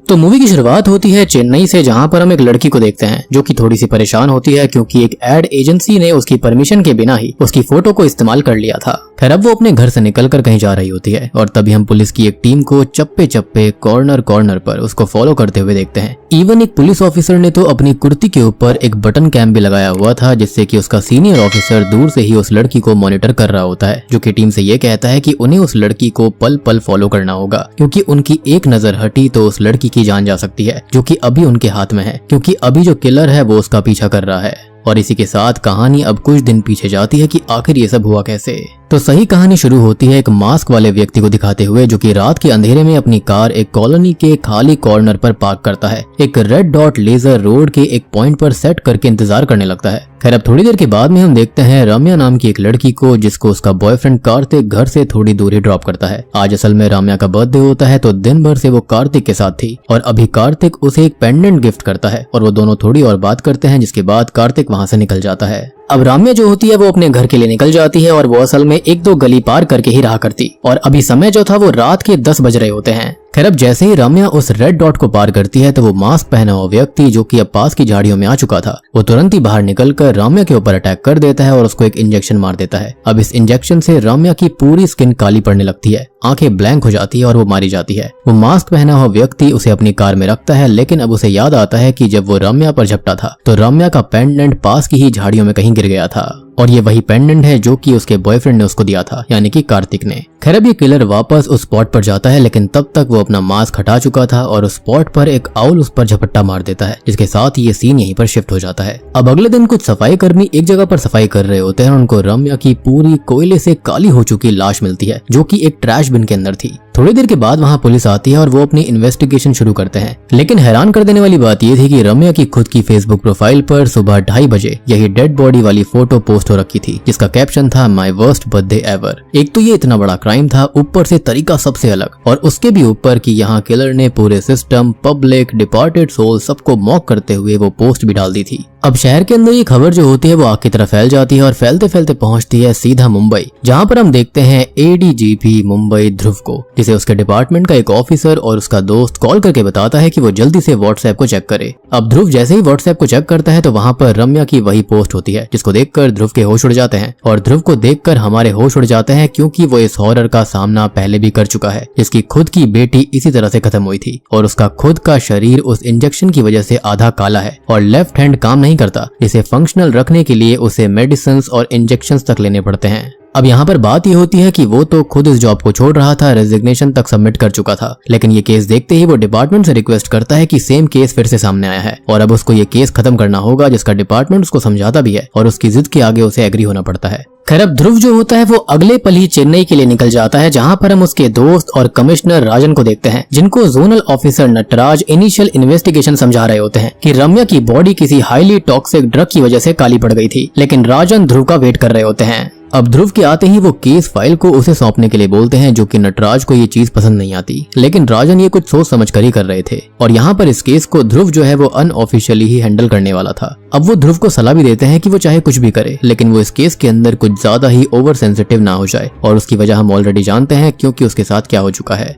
तो मूवी की शुरुआत होती है चेन्नई से, जहां पर हम एक लड़की को देखते हैं जो कि थोड़ी सी परेशान होती है क्योंकि एक एड एजेंसी ने उसकी परमिशन के बिना ही उसकी फोटो को इस्तेमाल कर लिया था। खैर अब वो अपने घर से निकलकर कहीं जा रही होती है और तभी हम पुलिस की एक टीम को चप्पे चप्पे कॉर्नर कॉर्नर पर उसको फॉलो करते हुए देखते हैं। इवन एक पुलिस ऑफिसर ने तो अपनी कुर्ती के ऊपर एक बटन कैम भी लगाया हुआ था, जिससे कि उसका सीनियर ऑफिसर दूर से ही उस लड़की को मॉनिटर कर रहा होता है, जो कि टीम से ये कहता है कि उन्हें उस लड़की को पल पल फॉलो करना होगा, क्योंकि उनकी एक नजर हटी तो उस लड़की की जान जा सकती है, जो कि अभी उनके हाथ में है, क्योंकि अभी जो किलर है वो उसका पीछा कर रहा है। और इसी के साथ कहानी अब कुछ दिन पीछे जाती है कि आखिर ये सब हुआ कैसे। तो सही कहानी शुरू होती है एक मास्क वाले व्यक्ति को दिखाते हुए, जो कि रात के अंधेरे में अपनी कार एक कॉलोनी के खाली कॉर्नर पर पार्क करता है। एक रेड डॉट लेजर रोड के एक पॉइंट पर सेट करके इंतजार करने लगता है। खैर अब थोड़ी देर के बाद में हम देखते हैं रम्या नाम की एक लड़की को, जिसको उसका बॉयफ्रेंड कार्तिक घर से थोड़ी दूरी ड्रॉप करता है। आज असल में रम्या का बर्थडे होता है, तो दिन भर से वो कार्तिक के साथ थी और अभी कार्तिक उसे एक पेंडेंट गिफ्ट करता है और वो दोनों थोड़ी और बात करते हैं, जिसके बाद कार्तिक वहां से निकल जाता है। अब रम्या जो होती है वो अपने घर के लिए निकल जाती है और वो असल में एक दो गली पार करके ही रहा करती, और अभी समय जो था वो रात के 10 बज रहे होते हैं। खैर अब जैसे ही रम्या उस रेड डॉट को पार करती है तो वो मास्क पहना हुआ व्यक्ति, जो कि अब पास की झाड़ियों में आ चुका था, वो तुरंत ही बाहर निकलकर रम्या के ऊपर अटैक कर देता है और उसको एक इंजेक्शन मार देता है। अब इस इंजेक्शन से रम्या की पूरी स्किन काली पड़ने लगती है, आंखें ब्लैंक हो जाती है और वो मारी जाती है। वो मास्क पहना हुआ व्यक्ति उसे अपनी कार में रखता है, लेकिन अब उसे याद आता है कि जब वो रम्या पर झपटा था तो रम्या का पेंडेंट पास की ही झाड़ियों में कहीं गिर गया था, और ये वही पेंडेंट है जो कि उसके बॉयफ्रेंड ने उसको दिया था, यानी कि कार्तिक ने। खैर अब ये किलर वापस उस स्पॉट पर जाता है, लेकिन तब तक वो अपना मास्क हटा चुका था और उस स्पॉट पर एक आउल उस पर झपट्टा मार देता है, जिसके साथ ये सीन यहीं पर शिफ्ट हो जाता है। अब अगले दिन कुछ सफाई कर्मी एक जगह पर सफाई कर रहे होते हैं और उनको रम्या की पूरी कोयले से काली हो चुकी लाश मिलती है, जो कि एक ट्रैश बिन के अंदर थी। थोड़ी देर के बाद वहां पुलिस आती है और वो अपनी इन्वेस्टिगेशन शुरू करते हैं, लेकिन हैरान कर देने वाली बात ये थी कि रम्या की खुद की फेसबुक प्रोफाइल पर सुबह 2:30 बजे यही डेड बॉडी वाली फोटो पोस्ट हो रखी थी, जिसका कैप्शन था माई वर्स्ट बर्थडे एवर। एक तो ये इतना बड़ा क्राइम था, ऊपर से तरीका सबसे अलग, और उसके भी ऊपर कि यहाँ किलर ने पूरे सिस्टम, पब्लिक, डिपार्टेड सोल सबको मॉक करते हुए वो पोस्ट भी डाल दी थी। अब शहर के अंदर ये खबर जो होती है वो आग की तरह फैल जाती है और फैलते फैलते पहुंचती है सीधा मुंबई, जहां पर हम देखते हैं एडीजीपी मुंबई ध्रुव को, जिसे उसके डिपार्टमेंट का एक ऑफिसर और उसका दोस्त कॉल करके बताता है कि वो जल्दी से व्हाट्सएप को चेक करे। अब ध्रुव जैसे ही व्हाट्सएप को चेक करता है तो वहां पर रम्या की वही पोस्ट होती है, जिसको देखकर ध्रुव के होश उड़ जाते हैं, और ध्रुव को देखकर हमारे होश उड़ जाते हैं, क्योंकि वो इस हॉरर का सामना पहले भी कर चुका है, जिसकी खुद की बेटी इसी तरह से खत्म हुई थी, और उसका खुद का शरीर उस इंजेक्शन की वजह से आधा काला है और लेफ्ट हैंड काम नहीं करता, जिसे फंक्शनल रखने के लिए उसे मेडिसिन और इंजेक्शंस तक लेने पड़ते हैं। अब यहाँ पर बात ये होती है कि वो तो खुद इस जॉब को छोड़ रहा था, रेजिग्नेशन तक सबमिट कर चुका था, लेकिन ये केस देखते ही वो डिपार्टमेंट से रिक्वेस्ट करता है कि सेम केस फिर से सामने आया है और अब उसको ये केस खत्म करना होगा, जिसका डिपार्टमेंट उसको समझाता भी है और उसकी जिद के आगे उसे एग्री होना पड़ता है। खैर अब ध्रुव जो होता है वो अगले पल ही चेन्नई के लिए निकल जाता है, जहां पर हम उसके दोस्त और कमिश्नर राजन को देखते हैं, जिनको zonal officer Nataraj initial investigation समझा रहे होते हैं कि रम्या की बॉडी किसी हाईली टॉक्सिक ड्रग की वजह से काली पड़ गई थी, लेकिन राजन ध्रुव का वेट कर रहे होते हैं। अब ध्रुव के आते ही वो केस फाइल को उसे सौंपने के लिए बोलते हैं, जो कि नटराज को ये चीज पसंद नहीं आती, लेकिन राजन ये कुछ सोच समझ कर ही कर रहे थे, और यहाँ पर इस केस को ध्रुव जो है वो अनऑफिशियली ही हैंडल करने वाला था। अब वो ध्रुव को सलाह भी देते हैं कि वो चाहे कुछ भी करे, लेकिन वो इस केस के अंदर कुछ ज्यादा ही ओवर सेंसिटिव ना हो जाए, और उसकी वजह हम ऑलरेडी जानते हैं, क्योंकि उसके साथ क्या हो चुका है।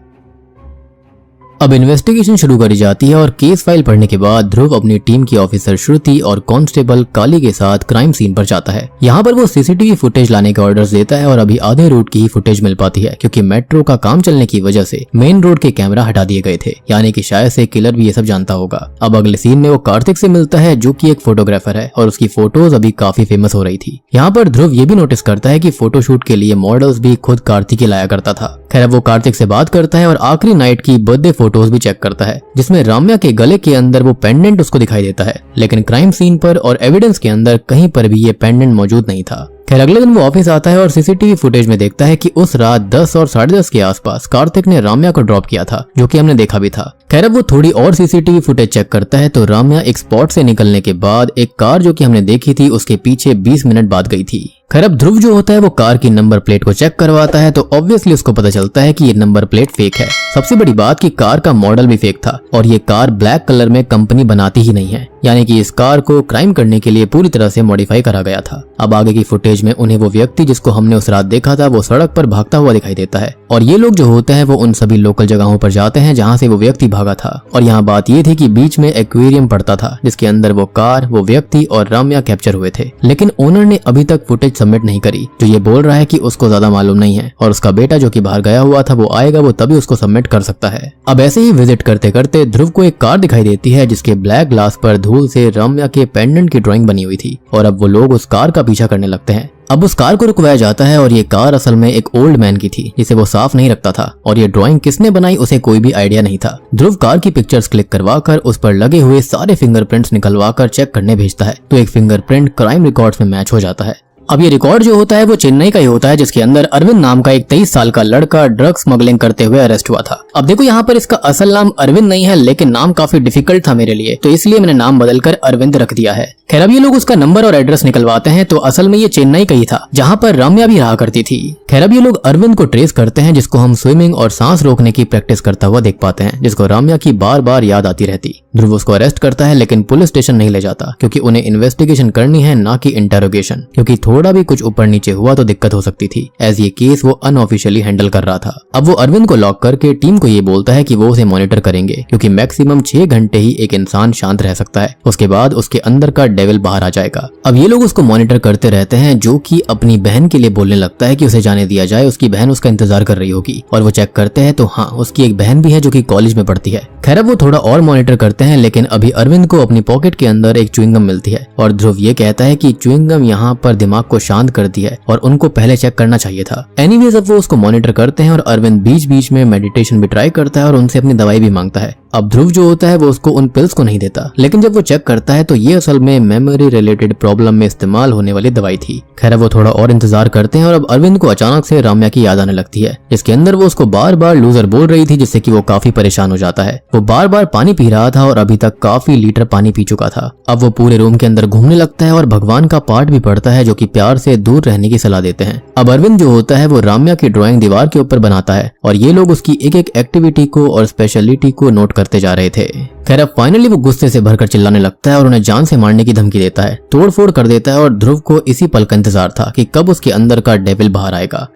अब इन्वेस्टिगेशन शुरू करी जाती है और केस फाइल पढ़ने के बाद ध्रुव अपनी टीम की ऑफिसर श्रुति और कांस्टेबल काली के साथ क्राइम सीन पर जाता है। यहाँ पर वो सीसीटीवी फुटेज लाने के ऑर्डर्स देता है और अभी आधे रूट की ही फुटेज मिल पाती है, क्योंकि मेट्रो का काम चलने की वजह से मेन रोड के कैमरा हटा दिए गए थे, यानी कि शायद से किलर भी ये सब जानता होगा। अब अगले सीन में वो कार्तिक से मिलता है, जो कि एक फोटोग्राफर है और उसकी फोटोज अभी काफी फेमस हो रही थी। यहाँ पर ध्रुव ये भी नोटिस करता है कि फोटोशूट के लिए मॉडल्स भी खुद कार्तिक ही लाया करता था। खैर वो कार्तिक से बात करता है और आखिरी नाइट की बर्थडे फोटोज भी चेक करता है, जिसमें रम्या के गले के अंदर वो पेंडेंट उसको दिखाई देता है, लेकिन क्राइम सीन पर और एविडेंस के अंदर कहीं पर भी ये पेंडेंट मौजूद नहीं था। खैर अगले दिन वो ऑफिस आता है और सीसीटीवी फुटेज में देखता है कि उस रात 10 और 10:30 के आसपास कार्तिक ने रम्या को ड्रॉप किया था, जो कि हमने देखा भी था। खैर अब वो थोड़ी और सीसीटीवी फुटेज चेक करता है तो रम्या एक स्पॉट से निकलने के बाद एक कार जो कि हमने देखी थी उसके पीछे 20 मिनट बाद गई थी। खैर अब ध्रुव जो होता है वो कार की नंबर प्लेट को चेक करवाता है तो ऑब्वियसली उसको पता चलता है कि ये नंबर प्लेट फेक है। सबसे बड़ी बात कि कार का मॉडल भी फेक था और ये कार ब्लैक कलर में कंपनी बनाती ही नहीं है। यानी कि इस कार को क्राइम करने के लिए पूरी तरह से मॉडिफाई करा गया था। अब आगे की फुटेज में उन्हें वो व्यक्ति जिसको हमने उस रात देखा था वो सड़क पर भागता हुआ दिखाई देता है, और ये लोग जो होते हैं वो उन सभी लोकल जगहों पर जाते हैं जहाँ से वो व्यक्ति भागा था। और यहाँ बात ये थी कि बीच में एक्वेरियम पड़ता था जिसके अंदर वो कार, वो व्यक्ति और राम्या कैप्चर हुए थे, लेकिन ओनर ने अभी तक फुटेज सबमिट नहीं करी, जो ये बोल रहा है कि उसको ज्यादा मालूम नहीं है और उसका बेटा जो कि बाहर गया हुआ था वो आएगा, वो तभी उसको सबमिट कर सकता है। अब ऐसे ही विजिट करते करते ध्रुव को एक कार दिखाई देती है जिसके ब्लैक ग्लास पर धूल से राम्या के पेंडेंट की ड्राइंग बनी हुई थी, और अब वो लोग उस कार का पीछा करने लगते हैं। अब उस कार को रुकवाया जाता है और ये कार असल में एक ओल्ड मैन की थी जिसे वो साफ नहीं रखता था, और ये ड्राइंग किसने बनाई उसे कोई भी आइडिया नहीं था। ध्रुव कार की पिक्चर्स क्लिक करवाकर उस पर लगे हुए सारे फिंगरप्रिंट्स निकलवाकर चेक करने भेजता है, तो एक फिंगरप्रिंट क्राइम रिकॉर्ड्स में मैच हो जाता है। अब ये रिकॉर्ड जो होता है वो चेन्नई का ही होता है, जिसके अंदर अरविंद नाम का एक 23 साल का लड़का ड्रग स्मगलिंग करते हुए अरेस्ट हुआ था। अब देखो यहाँ पर इसका असल नाम अरविंद नहीं है, लेकिन नाम काफी डिफिकल्ट था मेरे लिए, तो इसलिए मैंने नाम बदलकर अरविंद रख दिया है। खैर अब ये लोग उसका नंबर और एड्रेस निकलवाते हैं, तो असल में ये चेन्नई का ही था जहाँ पर राम्या भी रहा करती थी। खैर अब ये लोग अरविंद को ट्रेस करते हैं, जिसको हम स्विमिंग और सांस रोकने की प्रैक्टिस करता हुआ देख पाते हैं, जिसको राम्या की बार बार याद आती रहती। ध्रुव उसको अरेस्ट करता है, लेकिन पुलिस स्टेशन नहीं ले जाता क्योंकि उन्हें इन्वेस्टिगेशन करनी है, ना कि इंटेरोगेशन, क्योंकि थोड़ा भी कुछ ऊपर नीचे हुआ तो दिक्कत हो सकती थी, एज ये केस वो अनऑफिशियली हैंडल कर रहा था। अब वो अरविंद को लॉक करके टीम को ये बोलता है कि वो उसे मॉनिटर करेंगे, क्योंकि मैक्सिमम 6 घंटे ही एक इंसान शांत रह सकता है, उसके बाद उसके अंदर का डेविल बाहर आ जाएगा। अब ये लोग उसको मॉनिटर करते रहते हैं, जो कि अपनी बहन के लिए बोलने लगता है कि उसे जाने दिया जाए, उसकी बहन उसका इंतजार कर रही होगी। और वो चेक करते हैं तो हाँ, उसकी एक बहन भी है जो कि कॉलेज में पढ़ती है। खैर अब वो थोड़ा और मॉनिटर करते हैं, लेकिन अभी अरविंद को अपनी पॉकेट के अंदर एक च्युइंगम मिलती है, और ध्रुव ये कहता है कि च्युइंगम यहाँ पर दिमाग को शांत करती है और उनको पहले चेक करना चाहिए था। एनीवेज अब वो उसको मॉनिटर करते हैं और अरविंद बीच बीच में मेडिटेशन भी ट्राई करता है और उनसे अपनी दवाई भी मांगता है। अब ध्रुव जो होता है वो उसको उन पिल्स को नहीं देता, लेकिन जब वो चेक करता है तो ये असल में मेमोरी रिलेटेड प्रॉब्लम में इस्तेमाल होने वाली दवाई थी। खैर वो थोड़ा और इंतजार करते हैं और अब अरविंद को अचानक से राम्या की याद आने लगती है, जिसके अंदर वो उसको बार बार लूजर बोल रही थी, जिससे कि वो काफी परेशान हो जाता है। वो बार बार पानी पी रहा था और अभी तक काफी लीटर पानी पी चुका था। अब वो पूरे रूम के अंदर घूमने लगता है और भगवान का पाठ भी पढ़ता है, जो कि प्यार से दूर रहने की सलाह देते हैं। अब अरविंद जो होता है वो राम्या की ड्राइंग दीवार के ऊपर बनाता है, और ये लोग उसकी एक एक एक्टिविटी को और स्पेशलिटी को नोट करते जा रहे थे। खैर अब फाइनली वो गुस्से से भरकर चिल्लाने लगता है और उन्हें जान से मारने की धमकी देता है, तोड़फोड़ कर देता है, और ध्रुव को इसी पल का इंतजार था कि कब उसके अंदर का डेविल बाहर आएगा।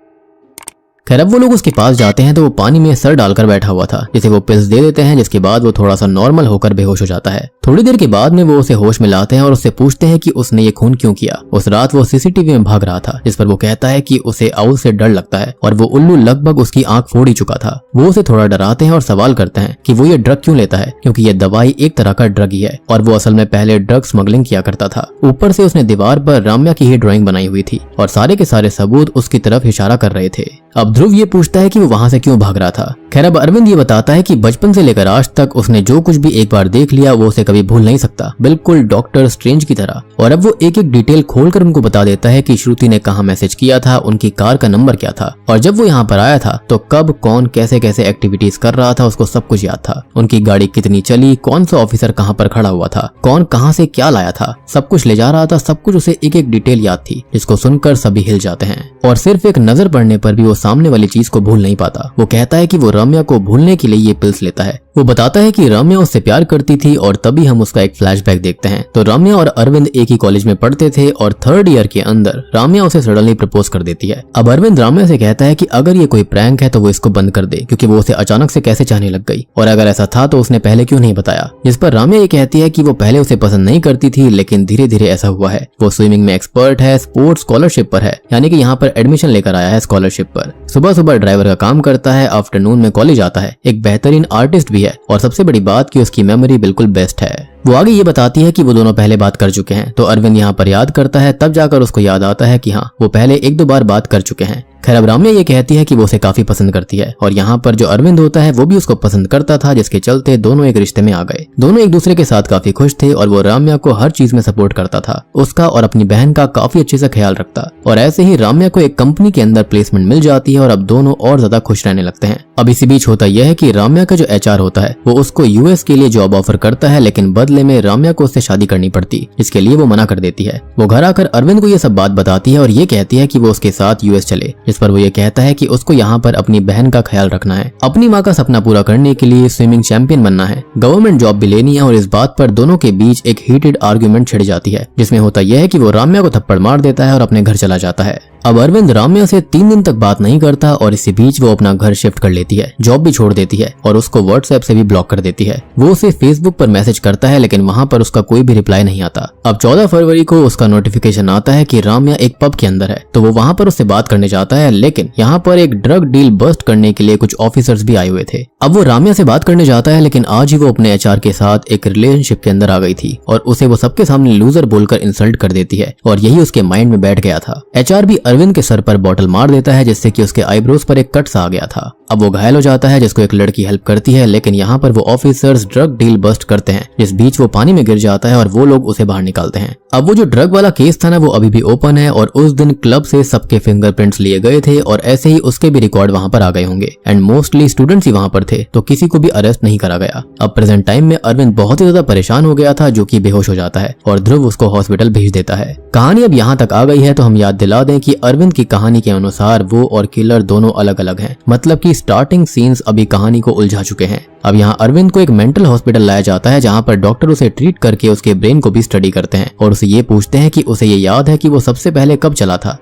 खैर अब वो लोग उसके पास जाते हैं तो वो पानी में सर डालकर बैठा हुआ था, जिसे वो पिल्स दे देते हैं, जिसके बाद वो थोड़ा सा नॉर्मल होकर बेहोश हो जाता है। थोड़ी देर के बाद में वो उसे होश में लाते हैं और उससे पूछते हैं कि उसने ये खून क्यों किया। उस रात वो सीसीटीवी में भाग रहा था, जिस पर वो कहता है कि उसे आउल से डर लगता है और वो उल्लू लगभग उसकी आंख फोड़ ही चुका था। वो उसे थोड़ा डराते हैं और सवाल करते हैं कि वो ये ड्रग क्यों लेता है, क्योंकि ये दवाई एक तरह का ड्रग ही है और वो असल में पहले ड्रग स्मगलिंग किया करता था। ऊपर से उसने दीवार पर राम्या की ही ड्राइंग बनाई हुई थी और सारे के सारे सबूत उसकी तरफ इशारा कर रहे थे। अब ध्रुव ये पूछता है कि वो वहां से क्यों भाग रहा था। खैर अब अरविंद ये बताता है कि बचपन से लेकर आज तक उसने जो कुछ भी एक बार देख लिया वो उसे कभी भूल नहीं सकता, बिल्कुल डॉक्टर स्ट्रेंज की तरह। और अब वो एक एक डिटेल खोलकर उनको बता देता है कि श्रुति ने कहाँ मैसेज किया था, उनकी कार का नंबर क्या था, और जब वो यहाँ पर आया था तो कब कौन कैसे कैसे एक्टिविटीज कर रहा था, उसको सब कुछ याद था। उनकी गाड़ी कितनी चली, कौन सा ऑफिसर कहाँ पर खड़ा हुआ था, कौन कहाँ से क्या लाया था, सब कुछ ले जा रहा था, सब कुछ उसे एक एक डिटेल याद थी, जिसको सुनकर सभी हिल जाते हैं। और सिर्फ एक नजर पड़ने पर भी वो सामने वाली चीज को भूल नहीं पाता। वो कहता है कि वो राम्या को भूलने के लिए ये पिल्स लेता है। वो बताता है कि राम्या उससे प्यार करती थी और तभी हम उसका एक फ्लैशबैक देखते हैं। तो राम्या और अरविंद एक ही कॉलेज में पढ़ते थे और 3rd ईयर के अंदर राम्या उसे सडनली प्रपोज कर देती है। अब अरविंद राम्या से कहता है कि अगर ये कोई प्रैंक है तो वो इसको बंद कर दे, क्योंकि वो उसे अचानक से कैसे चाहने लग गई, और अगर ऐसा था तो उसने पहले क्यों नहीं बताया। जिस पर राम्या ये कहती है कि वो पहले उसे पसंद नहीं करती थी, लेकिन धीरे धीरे ऐसा हुआ है। वो स्विमिंग में एक्सपर्ट है, स्पोर्ट्स स्कॉलरशिप पर है, यानी कि यहाँ पर एडमिशन लेकर आया है स्कॉलरशिप पर। सुबह सुबह ड्राइवर का काम करता है, आफ्टरनून में कॉलेज आता है, एक बेहतरीन आर्टिस्ट भी है, और सबसे बड़ी बात कि उसकी मेमोरी बिल्कुल बेस्ट है। वो आगे ये बताती है कि वो दोनों पहले बात कर चुके हैं। तो अरविंद यहाँ पर याद करता है, तब जाकर उसको याद आता है कि हाँ, वो पहले 1-2 बार बात कर चुके हैं। खैर अब राम्या ये कहती है कि वो उसे काफी पसंद करती है, और यहाँ पर जो अरविंद होता है वो भी उसको पसंद करता था, जिसके चलते दोनों एक रिश्ते में आ गए। दोनों एक दूसरे के साथ काफी खुश थे और वो राम्या को हर चीज में सपोर्ट करता था, उसका और अपनी बहन का काफी अच्छे से ख्याल रखता। और ऐसे ही राम्या को एक कंपनी के अंदर प्लेसमेंट मिल जाती है और अब दोनों और ज्यादा खुश रहने लगते हैं। अब इसी बीच होता यह है कि राम्या का जो HR होता है वो उसको US के लिए जॉब ऑफर करता है, लेकिन बदले में राम्या को उससे शादी करनी पड़ती, जिसके लिए वो मना कर देती है। वो घर आकर अरविंद को ये सब बात बताती है और ये कहती है कि वो उसके साथ US चले, जिस पर वो ये कहता है कि उसको यहाँ पर अपनी बहन का ख्याल रखना है, अपनी माँ का सपना पूरा करने के लिए स्विमिंग चैंपियन बनना है, गवर्नमेंट जॉब भी लेनी है। और इस बात पर दोनों के बीच एक हीटेड आर्ग्यूमेंट छिड़ जाती है, जिसमें होता यह है कि वो राम्या को थप्पड़ मार देता है और अपने घर चला जाता है। अब अरविंद राम्या से 3 दिन तक बात नहीं करता और इसी बीच वो अपना घर शिफ्ट कर लेती है, जॉब भी छोड़ देती है और उसको व्हाट्सएप से भी ब्लॉक कर देती है। वो उसे फेसबुक पर मैसेज करता है लेकिन वहाँ पर उसका कोई भी रिप्लाई नहीं आता। अब 14 फरवरी को उसका नोटिफिकेशन आता है कि राम्या एक पब के अंदर है, तो वो वहाँ पर उससे बात करने जाता है, लेकिन यहाँ पर एक ड्रग डील बस्ट करने के लिए कुछ ऑफिसर्स भी आए हुए थे। अब वो राम्या से बात करने जाता है, लेकिन आज ही वो अपने एचआर के साथ एक रिलेशनशिप के अंदर आ गई थी और उसे वो सबके सामने लूजर बोलकर इंसल्ट कर देती है और यही उसके माइंड में बैठ गया था। एचआर भी अरविंद के सर पर बॉटल मार देता है, जिससे कि उसके आईब्रोज पर एक कट सा आ गया था। अब वो घायल हो जाता है, जिसको एक लड़की हेल्प करती है, लेकिन यहाँ पर वो ऑफिसर्स ड्रग डील बस्ट करते हैं, जिस बीच वो पानी में गिर जाता है और वो लोग उसे बाहर निकालते हैं। अब वो जो ड्रग वाला केस था ना, वो अभी भी ओपन है और उस दिन क्लब से सबके फिंगरप्रिंट्स लिए गए थे और ऐसे ही उसके भी रिकॉर्ड वहाँ पर आ गए होंगे एंड मोस्टली स्टूडेंट्स ही वहाँ पर थे, तो किसी को भी अरेस्ट नहीं करा गया। अब प्रेजेंट टाइम में अरविंद बहुत ही ज्यादा परेशान हो गया था, जो कि बेहोश हो जाता है और ध्रुव उसको हॉस्पिटल भेज देता है। कहानी अब यहाँ तक आ गई है तो हम याद दिला दें कि अरविंद की कहानी के अनुसार वो और किलर दोनों अलग अलग हैं, मतलब कि स्टार्टिंग सीन्स अभी कहानी को उलझा चुके हैं। अब यहाँ अरविंद को एक मेंटल हॉस्पिटल लाया जाता है, जहाँ पर डॉक्टर उसे ट्रीट करके उसके ब्रेन को भी स्टडी करते हैं और उसे ये पूछते हैं कि उसे ये याद है कि वो सबसे पहले कब चला था।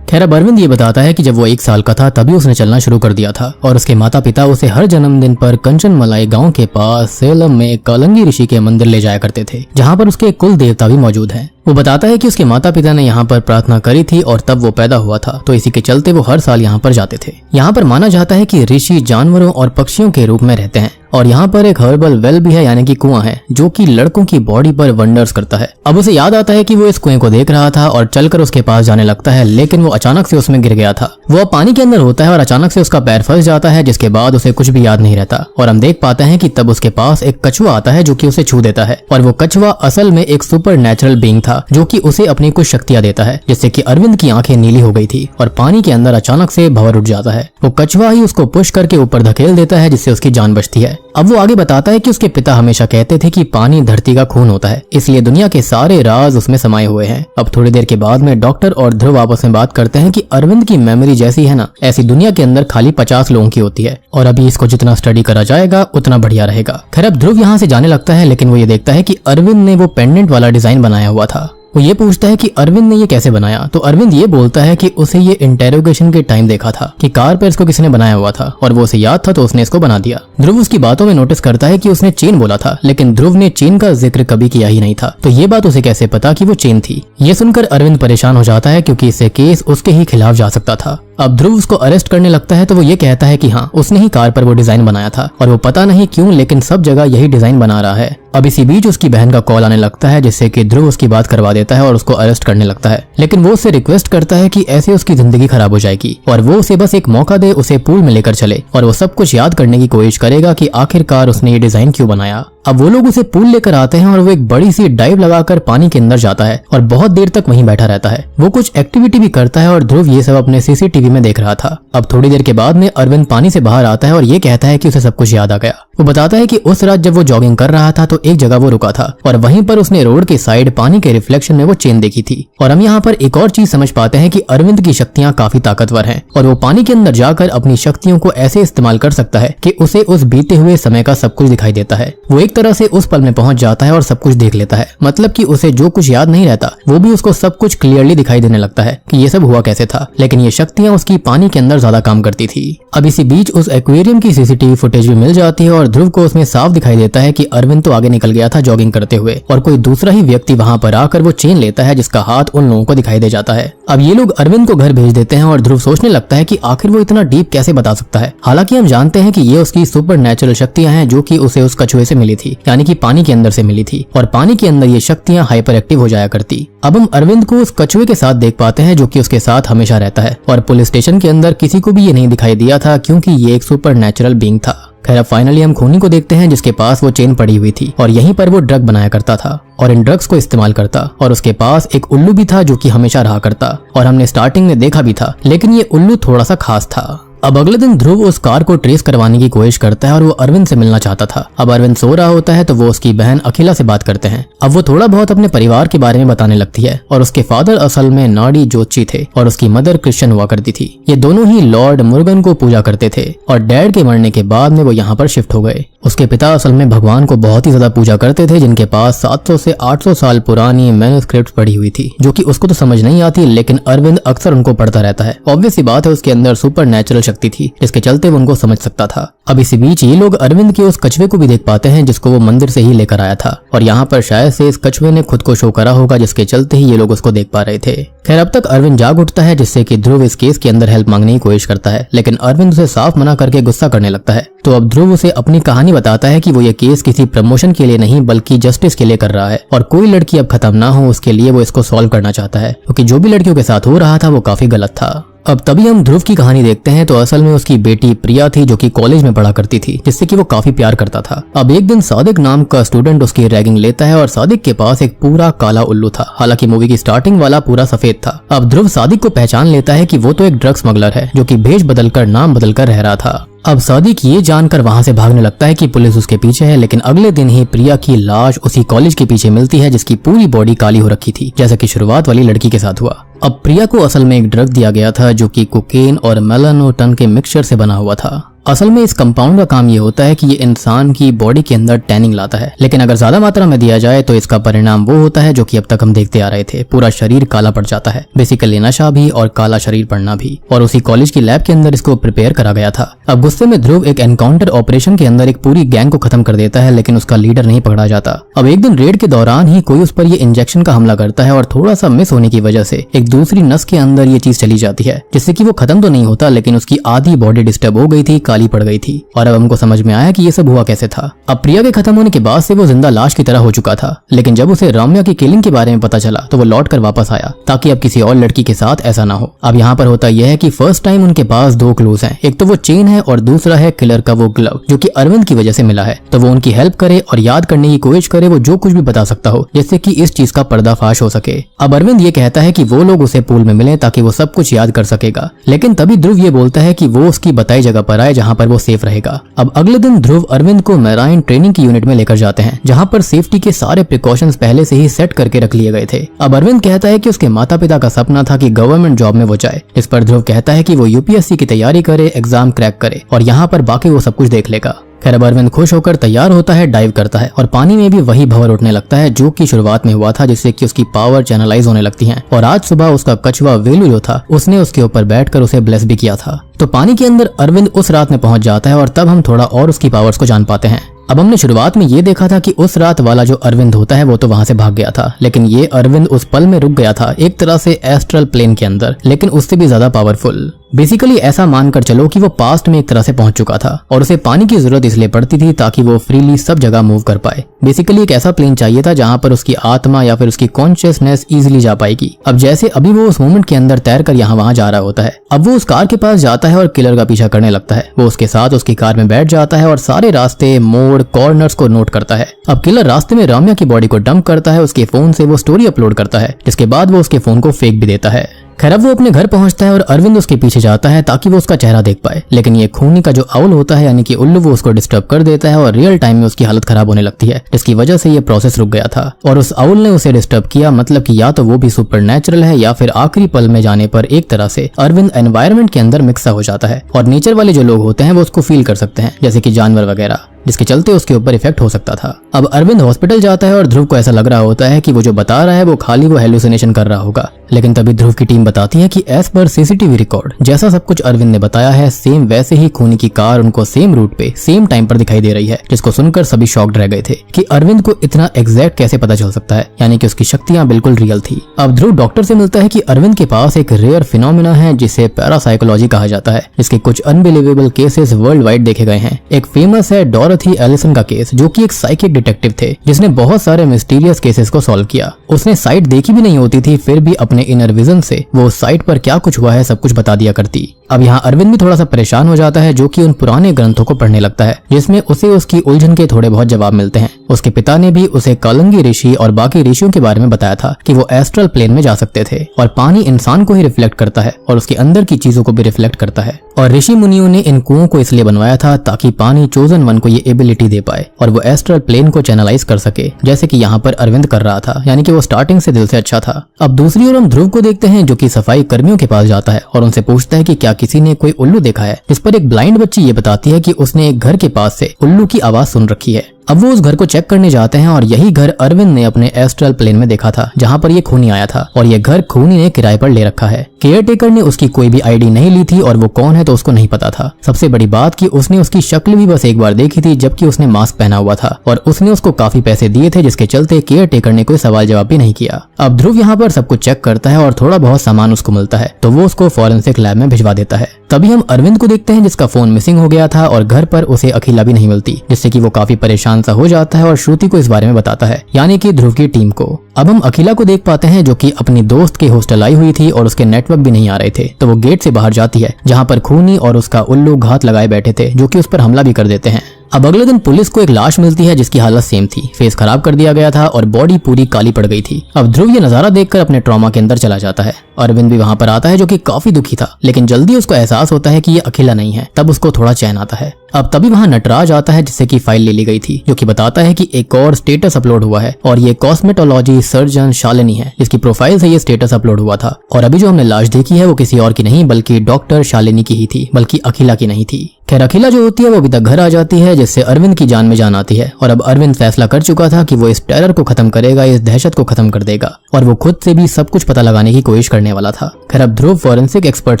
खैर अब अरविंद ये बताता है कि जब वो 1 साल का था तभी उसने चलना शुरू कर दिया था और उसके माता पिता उसे हर जन्मदिन पर कंचनमलाई गांव के पास सेलम में कलंगी ऋषि के मंदिर ले जाया करते थे, जहां पर उसके कुल देवता भी मौजूद हैं। वो बताता है कि उसके माता पिता ने यहाँ पर प्रार्थना करी थी और तब वो पैदा हुआ था, तो इसी के चलते वो हर साल यहाँ पर जाते थे। यहाँ पर माना जाता है कि ऋषि जानवरों और पक्षियों के रूप में रहते हैं और यहाँ पर एक हर्बल वेल भी है, यानी कि कुआं है, जो कि लड़कों की बॉडी पर वंडर्स करता है। अब उसे याद आता है कि वो इस कुएं को देख रहा था और चलकर उसके पास जाने लगता है, लेकिन वो अचानक से उसमें गिर गया था। वो अब पानी के अंदर होता है और अचानक से उसका पैर फंस जाता है, जिसके बाद उसे कुछ भी याद नहीं रहता और हम देख पाते हैं कि तब उसके पास एक कछुआ आता है जो कि उसे छू देता है और वो कछुआ असल में एक सुपर नेचुरल बीइंग था, जो कि उसे अपनी कुछ शक्तियां देता है, जिससे कि अरविंद की आंखें नीली हो गई थी और पानी के अंदर अचानक से भंवर उठ जाता है। वो कछुआ ही उसको पुश करके ऊपर धकेल देता है, जिससे उसकी जान बचती है। अब वो आगे बताता है कि उसके पिता हमेशा कहते थे कि पानी धरती का खून होता है, इसलिए दुनिया के सारे राज उसमें समाये हुए हैं। अब थोड़ी देर के बाद में डॉक्टर और ध्रुव आपस में बात करते हैं कि अरविंद की मेमोरी जैसी है ना, ऐसी दुनिया के अंदर खाली 50 लोगों की होती है और अभी इसको जितना स्टडी करा जाएगा उतना बढ़िया रहेगा। खैर अब ध्रुव यहाँ से जाने लगता है, लेकिन वो ये देखता है कि अरविंद ने वो पेंडेंट वाला डिजाइन बनाया हुआ था। वो ये पूछता है कि अरविंद ने ये कैसे बनाया, तो अरविंद ये बोलता है कि उसे ये इंटेरोगेशन के टाइम देखा था कि कार पर इसको किसने बनाया हुआ था और वो उसे याद था, तो उसने इसको बना दिया। ध्रुव उसकी बातों में नोटिस करता है कि उसने चेन बोला था, लेकिन ध्रुव ने चेन का जिक्र कभी किया ही नहीं था, तो ये बात उसे कैसे पता कि वो चेन थी। ये सुनकर अरविंद परेशान हो जाता है, क्योंकि इससे केस उसके ही खिलाफ जा सकता था। अब ध्रुव उसको अरेस्ट करने लगता है, तो वो ये कहता है कि हाँ, उसने ही कार पर वो डिजाइन बनाया था और वो पता नहीं क्यों लेकिन सब जगह यही डिजाइन बना रहा है। अब इसी बीच उसकी बहन का कॉल आने लगता है, जिससे कि ध्रुव उसकी बात करवा देता है और उसको अरेस्ट करने लगता है, लेकिन वो उससे रिक्वेस्ट करता है कि ऐसे उसकी जिंदगी खराब हो जाएगी और वो उसे बस एक मौका दे, उसे पूल में लेकर चले और वो सब कुछ याद करने की कोशिश करेगा कि आखिरकार उसने ये डिजाइन क्यों बनाया। अब वो लोग उसे पूल लेकर आते हैं और वो एक बड़ी सी डाइव लगाकर पानी के अंदर जाता है और बहुत देर तक वहीं बैठा रहता है। वो कुछ एक्टिविटी भी करता है और ध्रुव ये सब अपने सीसीटीवी में देख रहा था। अब थोड़ी देर के बाद में अरविंद पानी से बाहर आता है और ये कहता है कि उसे सब कुछ याद आ गया। वो बताता है कि उस रात जब वो जॉगिंग कर रहा था तो एक जगह वो रुका था और वहीं पर उसने रोड के साइड पानी के रिफ्लेक्शन में वो चेन देखी थी। और हम यहाँ पर एक और चीज समझ पाते हैं कि अरविंद की शक्तियां काफी ताकतवर हैं और वो पानी के अंदर जाकर अपनी शक्तियों को ऐसे इस्तेमाल कर सकता है कि उसे उस बीते हुए समय का सब कुछ दिखाई देता है। वो एक तरह से उस पल में पहुंच जाता है और सब कुछ देख लेता है, मतलब कि उसे जो कुछ याद नहीं रहता वो भी उसको सब कुछ क्लियरली दिखाई देने लगता है कि ये सब हुआ कैसे था, लेकिन ये शक्तियां उसकी पानी के अंदर ज्यादा काम करती थी। अब इसी बीच उस एक्वेरियम की सीसीटीवी फुटेज भी मिल जाती है और ध्रुव को उसमें साफ दिखाई देता है कि अरविंद तो आगे निकल गया था जॉगिंग करते हुए और कोई दूसरा ही व्यक्ति वहां पर आकर वो चेन लेता है जिसका हाथ उन लोगों को दिखाई दे जाता है। अब ये लोग अरविंद को घर भेज देते हैं और ध्रुव सोचने लगता है कि आखिर वो इतना डीप कैसे बता सकता है। हालांकि हम जानते हैं कि ये उसकी सुपर नेचुरल शक्तियां हैं जो कि उसे उस कछुए से मिली थी, यानी कि पानी के अंदर से मिली थी और पानी के अंदर ये शक्तियां हाइपर एक्टिव हो जाया करती। अब हम अरविंद को उस कछुए के साथ देख पाते हैं जो कि उसके साथ हमेशा रहता है और पुलिस स्टेशन के अंदर किसी को भी ये नहीं दिखाई दिया था क्योंकि ये एक सुपर नेचुरल बीइंग था। खैर अब फाइनली हम खूनी को देखते हैं जिसके पास वो चेन पड़ी हुई थी और यहीं पर वो ड्रग बनाया करता था और इन ड्रग्स को इस्तेमाल करता और उसके पास एक उल्लू भी था जो कि हमेशा रहा करता और हमने स्टार्टिंग में देखा भी था, लेकिन ये उल्लू थोड़ा सा खास था। अब अगले दिन ध्रुव उस कार को ट्रेस करवाने की कोशिश करता है और वो अरविंद से मिलना चाहता था। अब अरविंद सो रहा होता है तो वो उसकी बहन अखिला से बात करते हैं। अब वो थोड़ा बहुत अपने परिवार के बारे में बताने लगती है और उसके फादर असल में नाड़ी ज्योतिषी थे और उसकी मदर क्रिश्चियन हुआ करती थी। ये दोनों ही लॉर्ड मुर्गन को पूजा करते थे और डैड के मरने के बाद में वो यहाँ पर शिफ्ट हो गए। उसके पिता असल में भगवान को बहुत ही ज्यादा पूजा करते थे, जिनके पास 700 से 800 साल पुरानी मैन्युस्क्रिप्ट पड़ी हुई थी, जो कि उसको तो समझ नहीं आती, लेकिन अरविंद अक्सर उनको पढ़ता रहता है। ऑब्वियस सी बात है, उसके अंदर सुपर नेचुरल शक्ति थी, जिसके चलते वो उनको समझ सकता था। अब इसी बीच ये लोग अरविंद के उस कछुए को भी देख पाते हैं जिसको वो मंदिर से ही लेकर आया था, और यहाँ पर शायद से इस कछुए ने खुद को शो करा होगा, जिसके चलते ही ये लोग उसको देख पा रहे थे। खैर, अब तक अरविंद जाग उठता है, जिससे कि ध्रुव इस केस के अंदर हेल्प मांगने की कोशिश करता है, लेकिन अरविंद उसे साफ मना करके गुस्सा करने लगता है। तो अब ध्रुव उसे अपनी कहानी बताता है कि वो ये केस किसी प्रमोशन के लिए नहीं बल्कि जस्टिस के लिए कर रहा है, और कोई लड़की अब खत्म ना हो उसके लिए वो इसको सॉल्व करना चाहता है, क्योंकि जो भी लड़कियों के साथ हो रहा था वो काफी गलत था। अब तभी हम ध्रुव की कहानी देखते हैं तो असल में उसकी बेटी प्रिया थी, जो कि कॉलेज में पढ़ा करती थी, जिससे कि वो काफी प्यार करता था। अब एक दिन सादिक नाम का स्टूडेंट उसकी रैगिंग लेता है और सादिक के पास एक पूरा काला उल्लू था, हालांकि मूवी की स्टार्टिंग वाला पूरा सफेद था। अब ध्रुव सादिक को पहचान लेता है कि वो तो एक ड्रग स्मगलर है, जो कि भेष बदलकर नाम बदलकर रह रहा था। अब सादिक ये जानकर वहां से भागने लगता है कि पुलिस उसके पीछे है, लेकिन अगले दिन ही प्रिया की लाश उसी कॉलेज के पीछे मिलती है, जिसकी पूरी बॉडी काली हो रखी थी, जैसा कि शुरुआत वाली लड़की के साथ हुआ। अब प्रिया को असल में एक ड्रग दिया गया था जो कि कोकेन और मेलानोटन के मिक्सचर से बना हुआ था। असल में इस कंपाउंड का काम ये होता है कि ये इंसान की बॉडी के अंदर टैनिंग लाता है, लेकिन अगर ज्यादा मात्रा में दिया जाए तो इसका परिणाम वो होता है जो कि अब तक हम देखते आ रहे थे, पूरा शरीर काला पड़ जाता है। बेसिकली नशा भी और काला शरीर पड़ना भी, और उसी कॉलेज की लैब के अंदर इसको प्रिपेयर करा गया था। अब गुस्से में ध्रुव एक एनकाउंटर ऑपरेशन के अंदर एक पूरी गैंग को खत्म कर देता है, लेकिन उसका लीडर नहीं पकड़ा जाता। अब एक दिन रेड के दौरान ही कोई उस पर ये इंजेक्शन का हमला करता है और थोड़ा सा मिस होने की वजह से एक दूसरी नस के अंदर ये चीज चली जाती है, जिससे कि वो खत्म तो नहीं होता, लेकिन उसकी आधी बॉडी डिस्टर्ब हो गई थी, काली पड़ गई थी। और अब हमको समझ में आया कि ये सब हुआ कैसे था। अब प्रिया के खत्म होने के बाद से वो जिंदा लाश की तरह हो चुका था, लेकिन जब उसे रम्या की किलिंग के बारे में पता चला तो वो लौट कर वापस आया, ताकि अब किसी और लड़की के साथ ऐसा ना हो। अब यहाँ पर होता यह है कि फर्स्ट टाइम उनके पास दो क्लूज हैं, एक तो वो चेन है और दूसरा है किलर का वो ग्लव, जो कि अरविंद की वजह से मिला है। तो वो उनकी हेल्प करे और याद करने की कोशिश करे वो जो कुछ भी बता सकता हो, जिससे कि इस चीज का पर्दाफाश हो सके। अब अरविंद ये कहता है कि वो लोग उसे पूल में मिले ताकि वो सब कुछ याद कर सकेगा, लेकिन तभी ध्रुव ये बोलता है कि वो उसकी बताई जगह पर आए जहाँ पर वो सेफ रहेगा। अब अगले दिन ध्रुव अरविंद को मैराइन ट्रेनिंग की यूनिट में लेकर जाते हैं, जहां पर सेफ्टी के सारे प्रिकॉशंस पहले से ही सेट करके रख लिए गए थे। अब अरविंद कहता है कि उसके माता पिता का सपना था कि गवर्नमेंट जॉब में वो जाए। इस पर ध्रुव कहता है कि वो यूपीएससी की तैयारी करे, एग्जाम क्रैक करे और यहाँ पर बाकी वो सब कुछ देख लेगा। खैर, अब अरविंद खुश होकर तैयार होता है, डाइव करता है और पानी में भी वही भंवर उठने लगता है जो कि शुरुआत में हुआ था, जिससे कि उसकी पावर चैनलाइज होने लगती है। और आज सुबह उसका कछुआ वेलू जो था उसने उसके ऊपर बैठकर उसे ब्लेस भी किया था। तो पानी के अंदर अरविंद उस रात में पहुंच जाता है और तब हम थोड़ा और उसकी पावर्स को जान पाते हैं। अब हमने शुरुआत में ये देखा था कि उस रात वाला जो अरविंद होता है वो तो वहां से भाग गया था, लेकिन ये अरविंद उस पल में रुक गया था एक तरह से एस्ट्रल प्लेन के अंदर, लेकिन उससे भी ज्यादा पावरफुल। बेसिकली ऐसा मानकर चलो कि वो पास्ट में एक तरह से पहुंच चुका था और उसे पानी की जरूरत इसलिए पड़ती थी ताकि वो फ्रीली सब जगह मूव कर पाए। बेसिकली एक ऐसा प्लेन चाहिए था जहां पर उसकी आत्मा या फिर उसकी कॉन्शियसनेस इजीली जा पाएगी। अब जैसे अभी वो उस मोमेंट के अंदर तैर कर यहाँ वहां जा रहा होता है, अब वो उस कार के पास जाता है और किलर का पीछा करने लगता है। वो उसके साथ उसकी कार में बैठ जाता है और सारे रास्ते, मोड़, कॉर्नर्स को नोट करता है। अब किलर रास्ते में रम्या की बॉडी को डंप करता है, उसके फोन से वो स्टोरी अपलोड करता है, जिसके बाद वो उसके फोन को फेंक भी देता है। खैर, अब वो अपने घर पहुंचता है और अरविंद उसके पीछे जाता है ताकि वो उसका चेहरा देख पाए, लेकिन ये खूनी का जो आउल होता है यानी कि उल्लू वो उसको डिस्टर्ब कर देता है और रियल टाइम में उसकी हालत खराब होने लगती है, जिसकी वजह से ये प्रोसेस रुक गया था। और उस आउल ने उसे डिस्टर्ब किया, मतलब कि या तो वो भी सुपरनैचुरल है या फिर आखिरी पल में जाने पर एक तरह से अरविंद एनवायरनमेंट के अंदर मिक्स हो जाता है और नेचर वाले जो लोग होते हैं वो उसको फील कर सकते हैं, जैसे कि जानवर वगैरह, जिसके चलते उसके ऊपर इफेक्ट हो सकता था। अब अरविंद हॉस्पिटल जाता है और ध्रुव को ऐसा लग रहा होता है कि वो जो बता रहा है वो खाली वो हेलुसिनेशन कर रहा होगा, लेकिन तभी ध्रुव की टीम बताती है कि एज पर सीसीटीवी रिकॉर्ड जैसा सब कुछ अरविंद ने बताया है सेम वैसे ही खूनी की कार उनको सेम रूट पे सेम टाइम पर दिखाई दे रही है, जिसको सुनकर सभी शॉक्ड रह गए थे कि अरविंद को इतना एग्जैक्ट कैसे पता चल सकता है, यानी कि उसकी शक्तियां बिल्कुल रियल थी। अब ध्रुव डॉक्टर से मिलता है कि अरविंद के पास एक रेयर फिनोमिना है जिसे पैरासाइकोलॉजी कहा जाता है, जिसके कुछ अनबिलीवेबल केसेस वर्ल्ड वाइड देखे गए हैं। एक फेमस है डोरथी एलिसन का केस, जो कि एक साइकिक डिटेक्टिव थे जिसने बहुत सारे मिस्टीरियस केसेस को सॉल्व किया। उसने साइट देखी भी नहीं होती थी, फिर भी अपने इनर विजन से वो साइट पर क्या कुछ हुआ है सब कुछ बता दिया करती। अब यहाँ अरविंद भी थोड़ा सा परेशान हो जाता है, जो कि उन पुराने ग्रंथों को पढ़ने लगता है जिसमें उसे उसकी उलझन के थोड़े बहुत जवाब मिलते हैं। उसके पिता ने भी उसे कालंगी ऋषि और बाकी ऋषियों के बारे में बताया था कि वो एस्ट्रल प्लेन में जा सकते थे और पानी इंसान को ही रिफ्लेक्ट करता है और उसके अंदर की चीजों को भी रिफ्लेक्ट करता है। और ऋषि मुनियों ने इन कुओं को इसलिए बनवाया था ताकि पानी चोजन वन को ये एबिलिटी दे पाए और वो एस्ट्रल प्लेन को चैनलाइज कर सके, जैसे कि यहाँ पर अरविंद कर रहा था, यानी कि वो स्टार्टिंग से दिल से अच्छा था। अब दूसरी ओर हम ध्रुव को देखते हैं जो कि सफाई कर्मियों के पास जाता है और उनसे पूछता है कि क्या किसी ने कोई उल्लू देखा है, जिस पर एक ब्लाइंड बच्ची ये बताती है कि उसने एक घर के पास से उल्लू की आवाज सुन रखी है। अब वो उस घर को चेक करने जाते हैं और यही घर अरविंद ने अपने एस्ट्रल प्लेन में देखा था, जहाँ पर ये खूनी आया था और ये घर खूनी ने किराए पर ले रखा है। केयरटेकर ने उसकी कोई भी आईडी नहीं ली थी और वो कौन है तो उसको नहीं पता था। सबसे बड़ी बात कि उसने उसकी शक्ल भी बस एक बार देखी थी जबकि उसने मास्क पहना हुआ था और उसने उसको काफी पैसे दिए थे, जिसके चलते केयरटेकर ने कोई सवाल जवाब भी नहीं किया। अब ध्रुव यहाँ पर सब कुछ चेक करता है और थोड़ा बहुत सामान उसको मिलता है तो वो उसको फॉरेंसिक लैब में भिजवा देता है। तभी हम अरविंद को देखते हैं जिसका फोन मिसिंग हो गया था और घर पर उसे अखिला भी नहीं मिलती, जिससे कि वो काफी परेशान सा हो जाता है और श्रुति को इस बारे में बताता है, यानी कि ध्रुव की टीम को। अब हम अखिला को देख पाते हैं जो कि अपनी दोस्त के हॉस्टल आई हुई थी और उसके नेटवर्क भी नहीं आ रहे थे, तो वो गेट से बाहर जाती है जहाँ पर खूनी और उसका उल्लू घात लगाए बैठे थे जो कि उस पर हमला भी कर देते हैं। अब अगले दिन पुलिस को एक लाश मिलती है जिसकी हालत सेम थी, फेस खराब कर दिया गया था और बॉडी पूरी काली पड़ गई थी। अब ध्रुव ये नजारा देखकर अपने ट्रॉमा के अंदर चला जाता है। अरविंद भी वहां पर आता है जो कि काफी दुखी था, लेकिन जल्दी उसको एहसास होता है कि ये अकेला नहीं है, तब उसको थोड़ा चैन आता है। अब तभी वहां नटराज आता है जिससे कि फाइल ले ली गई थी, जो कि बताता है कि एक और स्टेटस अपलोड हुआ है और ये कॉस्मेटोलॉजी सर्जन शालिनी है जिसकी प्रोफाइल से ये स्टेटस अपलोड हुआ था। और अभी जो हमने लाश देखी है वो किसी और की नहीं बल्कि डॉक्टर शालिनी की ही थी, बल्कि अखिला की नहीं थी। खैर अखिला जो होती है वो अभी तक घर आ जाती है, जिससे अरविंद की जान में जान आती है और अब अरविंद फैसला कर चुका था कि वो इस टेरर को खत्म करेगा, इस दहशत को खत्म कर देगा और वो खुद से भी सब कुछ पता लगाने की कोशिश करने वाला था। खैर अब ध्रुव फॉरेंसिक एक्सपर्ट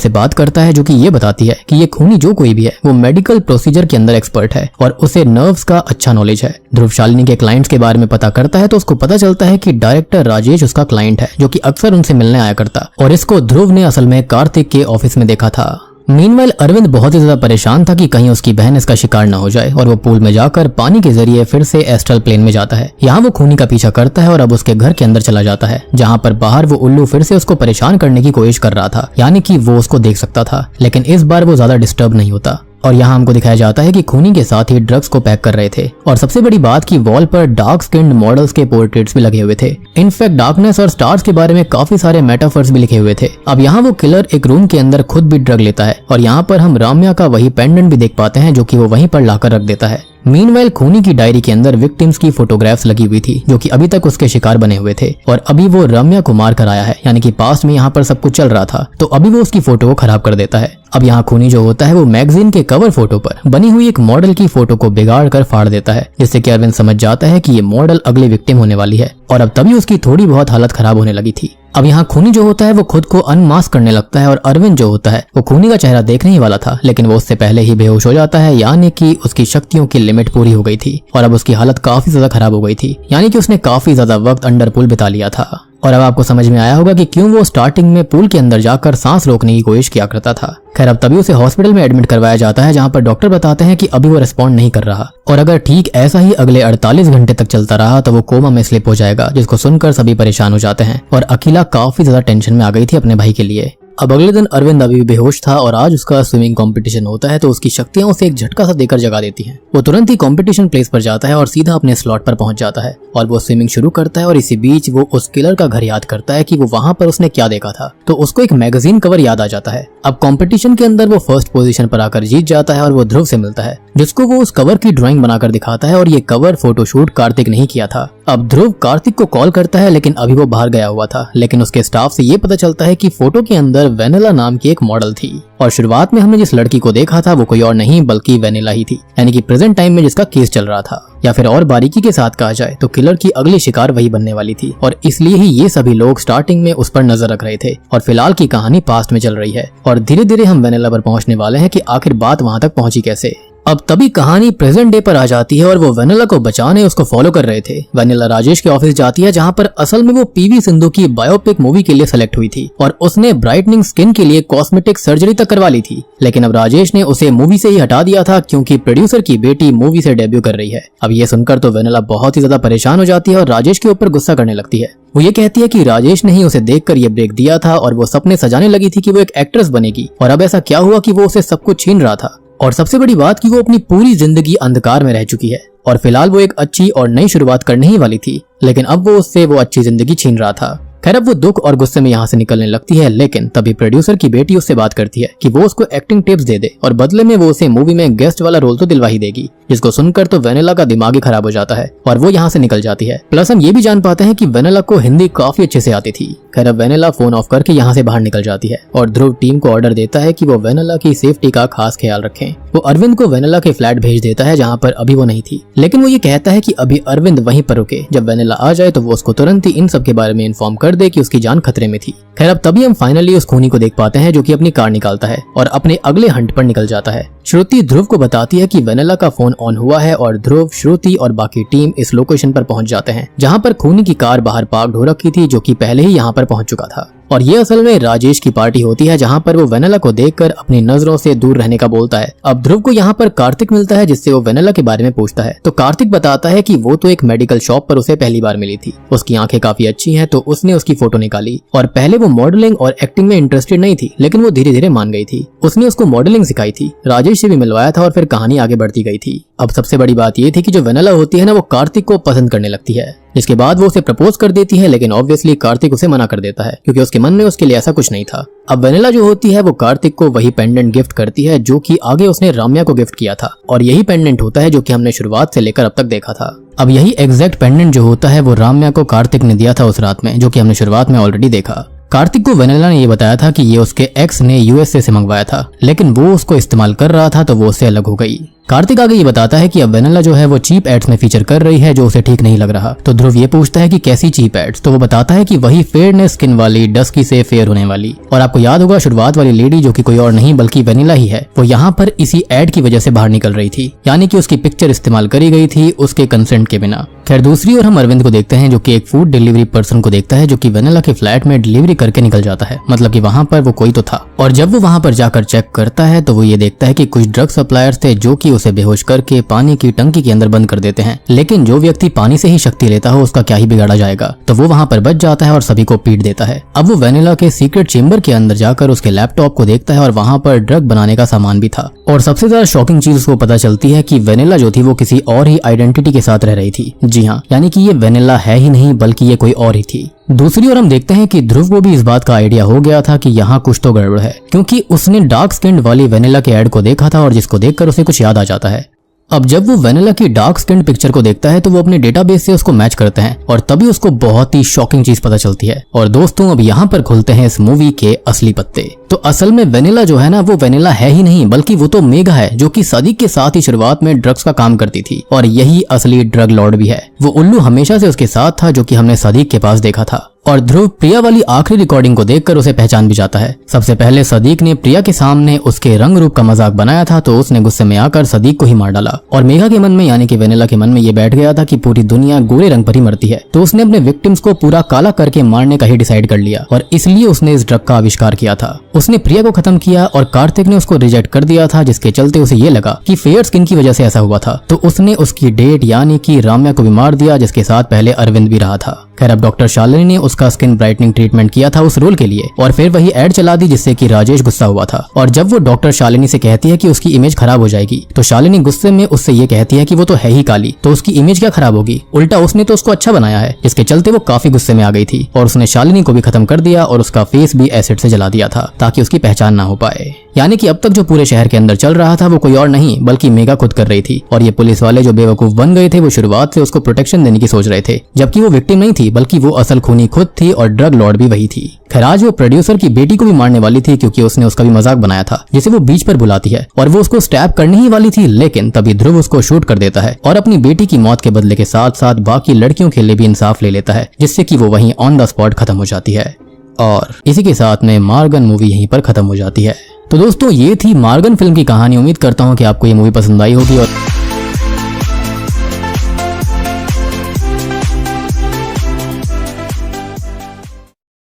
से बात करता है जो कि ये बताती है कि ये खूनी जो कोई भी है वो मेडिकल प्रोसीजर के अंदर एक्सपर्ट है और उसे नर्व्स का अच्छा नॉलेज है। ध्रुव शालिनी के क्लाइंट्स के बारे में पता करता है तो उसको पता चलता है कि डायरेक्टर राजेश उसका क्लाइंट है जो कि अक्सर उनसे मिलने आया करता और इसको ध्रुव ने असल में कार्तिक के ऑफिस में देखा था। मीनवाइल अरविंद बहुत ही ज्यादा परेशान था कि कहीं उसकी बहन इसका शिकार न हो जाए और वो पूल में जाकर पानी के जरिए फिर से एस्ट्रल प्लेन में जाता है। यहाँ वो खूनी का पीछा करता है और अब उसके घर के अंदर चला जाता है जहाँ पर बाहर वो उल्लू फिर से उसको परेशान करने की कोशिश कर रहा था, यानी कि वो उसको देख सकता था, लेकिन इस बार वो ज्यादा डिस्टर्ब नहीं होता। और यहाँ हमको दिखाया जाता है कि खूनी के साथ ही ड्रग्स को पैक कर रहे थे और सबसे बड़ी बात कि वॉल पर डार्क स्किन्ड मॉडल्स के पोर्ट्रेट्स भी लगे हुए थे। इनफैक्ट डार्कनेस और स्टार्स के बारे में काफी सारे मेटाफर्स भी लिखे हुए थे। अब यहाँ वो किलर एक रूम के अंदर खुद भी ड्रग लेता है और यहाँ पर हम राम्या का वही पेंडेंट भी देख पाते हैं जो कि वो वहीं पर लाकर रख देता है। मीनवाइल खूनी की डायरी के अंदर विक्टिम्स की फोटोग्राफ्स लगी हुई थी जो कि अभी तक उसके शिकार बने हुए थे और अभी वो रम्या को मार कर आया है, यानी कि पास्ट में यहाँ पर सब कुछ चल रहा था, तो अभी वो उसकी फोटो को खराब कर देता है। अब यहाँ खूनी जो होता है वो मैगजीन के कवर फोटो पर बनी हुई एक मॉडल की फोटो को बिगाड़ कर फाड़ देता है, जिससे कि अरविंद समझ जाता है कि ये मॉडल अगली विक्टिम होने वाली है और अब तभी उसकी थोड़ी बहुत हालत खराब होने लगी थी। अब यहाँ खूनी जो होता है वो खुद को अनमास्क करने लगता है और अरविंद जो होता है वो खूनी का चेहरा देखने ही वाला था, लेकिन वो उससे पहले ही बेहोश हो जाता है, यानी कि उसकी शक्तियों की लिमिट पूरी हो गई थी और अब उसकी हालत काफी ज्यादा खराब हो गई थी, यानी कि उसने काफी ज्यादा वक्त अंडर पूल बिता लिया था। और अब आपको समझ में आया होगा कि क्यों वो स्टार्टिंग में पूल के अंदर जाकर सांस रोकने की कोशिश किया करता था। खैर अब तभी उसे हॉस्पिटल में एडमिट करवाया जाता है जहां पर डॉक्टर बताते हैं कि अभी वो रिस्पॉन्ड नहीं कर रहा और अगर ठीक ऐसा ही अगले 48 घंटे तक चलता रहा तो वो कोमा में स्लिप हो जाएगा, जिसको सुनकर सभी परेशान हो जाते हैं और अखिला काफी ज्यादा टेंशन में आ गई थी अपने भाई के लिए। अब अगले दिन अरविंद अभी बेहोश था और आज उसका स्विमिंग कंपटीशन होता है तो उसकी शक्तियां उसे एक झटका सा देकर जगा देती हैं। वो तुरंत ही कंपटीशन प्लेस पर जाता है और सीधा अपने स्लॉट पर पहुंच जाता है और वो स्विमिंग शुरू करता है और इसी बीच वो उस किलर का घर याद करता है कि वो वहां पर उसने क्या देखा था, तो उसको एक मैगजीन कवर याद आ जाता है। अब कंपटीशन के अंदर वो फर्स्ट पोजीशन पर आकर जीत जाता है और वो ध्रुव से मिलता है जिसको वो उस कवर की ड्राइंग बनाकर दिखाता है और ये कवर फोटोशूट कार्तिक नहीं किया था। अब ध्रुव कार्तिक को कॉल करता है लेकिन अभी वो बाहर गया हुआ था, लेकिन उसके स्टाफ से ये पता चलता है कि फोटो के अंदर वेनिला नाम की एक मॉडल थी और शुरुआत में हमने जिस लड़की को देखा था वो कोई और नहीं बल्कि वेनिला ही थी, यानी कि प्रेजेंट टाइम में जिसका केस चल रहा था, या फिर और बारीकी के साथ कहा जाए तो किलर की अगली शिकार वही बनने वाली थी और इसलिए ही ये सभी लोग स्टार्टिंग में उस पर नजर रख रहे थे और फिलहाल की कहानी पास्ट में चल रही है और धीरे धीरे हम वेनिला पर पहुंचने वाले हैं कि आखिर बात वहां तक पहुंची कैसे। अब तभी कहानी प्रेजेंट डे पर आ जाती है और वो वेनिला को बचाने उसको फॉलो कर रहे थे। वेनिला राजेश के ऑफिस जाती है जहां पर असल में वो पीवी सिंधु की बायोपिक मूवी के लिए सेलेक्ट हुई थी और उसने ब्राइटनिंग स्किन के लिए कॉस्मेटिक सर्जरी तक करवा ली थी, लेकिन अब राजेश ने उसे मूवी से ही हटा दिया था क्योंकि प्रोड्यूसर की बेटी मूवी से डेब्यू कर रही है। अब ये सुनकर तो वेनिला बहुत ही ज्यादा परेशान हो जाती है और राजेश के ऊपर गुस्सा करने लगती है। वो ये कहती है कि राजेश ने ही उसे देखकर ये ब्रेक दिया था और वो सपने सजाने लगी थी कि वो एक एक्ट्रेस बनेगी और अब ऐसा क्या हुआ कि वो उसे सब कुछ छीन रहा था। और सबसे बड़ी बात कि वो अपनी पूरी जिंदगी अंधकार में रह चुकी है और फिलहाल वो एक अच्छी और नई शुरुआत करने ही वाली थी, लेकिन अब वो उससे वो अच्छी जिंदगी छीन रहा था। खैर अब वो दुख और गुस्से में यहाँ से निकलने लगती है, लेकिन तभी प्रोड्यूसर की बेटी उससे बात करती है कि वो उसको एक्टिंग टिप्स दे दे और बदले में वो उसे मूवी में गेस्ट वाला रोल तो दिलवा ही देगी, जिसको सुनकर तो वेनिला का दिमाग ही खराब हो जाता है और वो यहाँ से निकल जाती है। प्लस हम ये भी जान पाते हैं कि वेनिला को हिंदी काफी अच्छे से आती थी। खैर अब वेनिला फोन ऑफ करके यहाँ से बाहर निकल जाती है और ध्रुव टीम को ऑर्डर देता है कि वो वेनिला की सेफ्टी का खास ख्याल रखें। वो अरविंद को वेनिला के फ्लैट भेज देता है जहाँ पर अभी वो नहीं थी, लेकिन वो ये कहता है कि अभी अरविंद वहीं पर रुके, जब वेनिला आ जाए तो वो उसको तुरंत ही इन सब के बारे में इन्फॉर्म कर दे कि उसकी जान खतरे में थी। खैर अब तभी हम फाइनली उस खूनी को देख पाते हैं जो कि अपनी कार निकालता है और अपने अगले हंट पर निकल जाता है। श्रुति ध्रुव को बताती है कि वेनिला का फोन ऑन हुआ है और ध्रुव, श्रुति और बाकी टीम इस लोकेशन पर पहुंच जाते हैं जहां पर खूनी की कार बाहर पार्क हो रखी थी, जो कि पहले ही यहां पर पहुंच चुका था। और ये असल में राजेश की पार्टी होती है जहां पर वो वेनिला को देखकर अपनी नजरों से दूर रहने का बोलता है। अब ध्रुव को यहाँ पर कार्तिक मिलता है जिससे वो वेनिला के बारे में पूछता है, तो कार्तिक बताता है कि वो तो एक मेडिकल शॉप पर उसे पहली बार मिली थी, उसकी आंखें काफी अच्छी हैं, तो उसने उसकी फोटो निकाली और पहले वो मॉडलिंग और एक्टिंग में इंटरेस्टेड नहीं थी, लेकिन वो धीरे धीरे मान गई थी। उसने उसको मॉडलिंग सिखाई थी, राजेश से भी मिलवाया था और फिर कहानी आगे बढ़ती गई थी। अब सबसे बड़ी बात ये थी कि जो वेनिला होती है ना, वो कार्तिक को पसंद करने लगती है, जिसके बाद वो उसे प्रपोज कर देती है, लेकिन ऑब्वियसली कार्तिक उसे मना कर देता है क्योंकि उसके मन में उसके लिए ऐसा कुछ नहीं था। अब वेनिला जो होती है वो कार्तिक को वही पेंडेंट गिफ्ट करती है जो कि आगे उसने राम्या को गिफ्ट किया था, और यही पेंडेंट होता है जो कि हमने शुरुआत से लेकर अब तक देखा था। अब यही एग्जैक्ट पेंडेंट जो होता है वो राम्या को कार्तिक ने दिया था उस रात में, जो कि हमने शुरुआत में ऑलरेडी देखा। कार्तिक को वेनिला ने ये बताया था कि ये उसके एक्स ने यूएसए से मंगवाया था, लेकिन वो उसको इस्तेमाल कर रहा था तो वो उससे अलग हो गई। कार्तिक आगे ये बताता है कि अब वेनिला जो है वो चीप एड्स में फीचर कर रही है जो उसे ठीक नहीं लग रहा। तो ध्रुव ये पूछता है कि कैसी चीप एड्स, तो वो बताता है कि वही फेयरनेस स्किन वाली, डस्की से फेयर होने वाली। और आपको याद होगा शुरुआत वाली लेडी जो कि कोई और नहीं बल्कि वेनिला ही है, वो यहाँ पर इसी एड की वजह से बाहर निकल रही थी, यानी कि उसकी पिक्चर इस्तेमाल करी गई थी उसके कंसेंट के बिना। खैर दूसरी ओर हम अरविंद को देखते हैं जो कि एक फूड डिलीवरी पर्सन को देखता है जो कि वेनिला के फ्लैट में डिलीवरी करके निकल जाता है, मतलब कि वहाँ पर वो कोई तो था। और जब वो वहाँ पर जाकर चेक करता है तो वो ये देखता है कि कुछ ड्रग सप्लायर्स थे जो कि उसे बेहोश करके पानी की टंकी के अंदर बंद कर देते हैं, लेकिन जो व्यक्ति पानी से ही शक्ति लेता हो उसका क्या ही बिगाड़ा जाएगा, तो वो वहाँ पर बच जाता है और सभी को पीट देता है। अब वो वेनिला के सीक्रेट चेंबर के अंदर जाकर उसके लैपटॉप को देखता है और वहाँ पर ड्रग बनाने का सामान भी था। और सबसे ज्यादा शॉकिंग चीज उसको पता चलती है कि वेनिला जो थी वो किसी और ही आइडेंटिटी के साथ रह रही थी। जी हाँ, यानी कि ये वेनिला है ही नहीं बल्कि ये कोई और ही थी। दूसरी ओर हम देखते हैं कि ध्रुव को भी इस बात का आइडिया हो गया था कि यहाँ कुछ तो गड़बड़ है, क्योंकि उसने डार्क स्किन्ड वाली वेनिला के ऐड को देखा था और जिसको देखकर उसे कुछ याद आ जाता है। अब जब वो वेनिला की डार्क स्किन्ड पिक्चर को देखता है तो वो अपने डेटाबेस से उसको मैच करते हैं और तभी उसको बहुत ही शॉकिंग चीज पता चलती है। और दोस्तों अब यहाँ पर खुलते हैं इस मूवी के असली पत्ते। तो असल में वेनिला जो है ना वो वेनिला है ही नहीं बल्कि वो तो मेघा है जो कि सदीक के साथ ही शुरुआत में ड्रग्स का काम करती थी और यही असली ड्रग लॉर्ड भी है। वो उल्लू हमेशा से उसके साथ था जो कि हमने सदीक के पास देखा था। और ध्रुव प्रिया वाली आखिरी रिकॉर्डिंग को देखकर उसे पहचान भी जाता है। सबसे पहले सदीक ने प्रिया के सामने उसके रंग रूप का मजाक बनाया था तो उसने गुस्से में आकर सदीक को ही मार डाला। और मेघा के मन में यानी कि वेनिला के मन में ये बैठ गया था कि पूरी दुनिया गोरे रंग पर ही मरती है, तो उसने अपने विक्टिम्स को पूरा काला करके मारने का ही डिसाइड कर लिया और इसलिए उसने इस ड्रग का आविष्कार किया था। उसने प्रिया को खत्म किया और कार्तिक ने उसको रिजेक्ट कर दिया था, जिसके चलते उसे ये लगा कि फेयर स्किन की वजह से ऐसा हुआ था, तो उसने उसकी डेट यानी कि राम्या को भी मार दिया जिसके साथ पहले अरविंद भी रहा था। खैर अब डॉक्टर शालिनी ने उसका स्किन ब्राइटनिंग ट्रीटमेंट किया था उस रोल के लिए और फिर वही एड चला दी जिससे कि राजेश गुस्सा हुआ था। और जब वो डॉक्टर शालिनी से कहती है कि उसकी इमेज खराब हो जाएगी तो शालिनी गुस्से में उससे ये कहती है कि वो तो है ही काली, तो उसकी इमेज क्या खराब होगी, उल्टा उसने तो उसको अच्छा बनाया है, जिसके चलते वो काफी गुस्से में आ गई थी और उसने शालिनी को भी खत्म कर दिया और उसका फेस भी एसिड से जला दिया था ताकि उसकी पहचान ना हो पाए। यानी कि अब तक जो पूरे शहर के अंदर चल रहा था वो कोई और नहीं बल्कि मेघा खुद कर रही थी और ये पुलिस वाले जो बेवकूफ बन गए थे वो शुरुआत से उसको प्रोटेक्शन देने की सोच रहे थे, जबकि वो विक्टिम नहीं थी बल्कि वो असल खूनी खुद थी और ड्रग लॉर्ड भी वही थी। खैर आज वो प्रोड्यूसर की बेटी को भी मारने वाली थी क्योंकि उसने उसका भी मजाक बनाया था जिसे वो बीच पर बुलाती है और वो उसको स्टैब करनी ही वाली थी, लेकिन तभी ध्रुव उसको शूट कर देता है और अपनी बेटी की मौत के बदले के साथ साथ बाकी लड़कियों के लिए भी इंसाफ ले लेता है, जिससे कि वो वहीं ऑन द स्पॉट खत्म हो जाती है। और इसी के साथ में मार्गन मूवी यहीं पर खत्म हो जाती है। तो दोस्तों ये थी मार्गन फिल्म की कहानी। उम्मीद करता हूँ कि आपको ये मूवी पसंद आई होगी और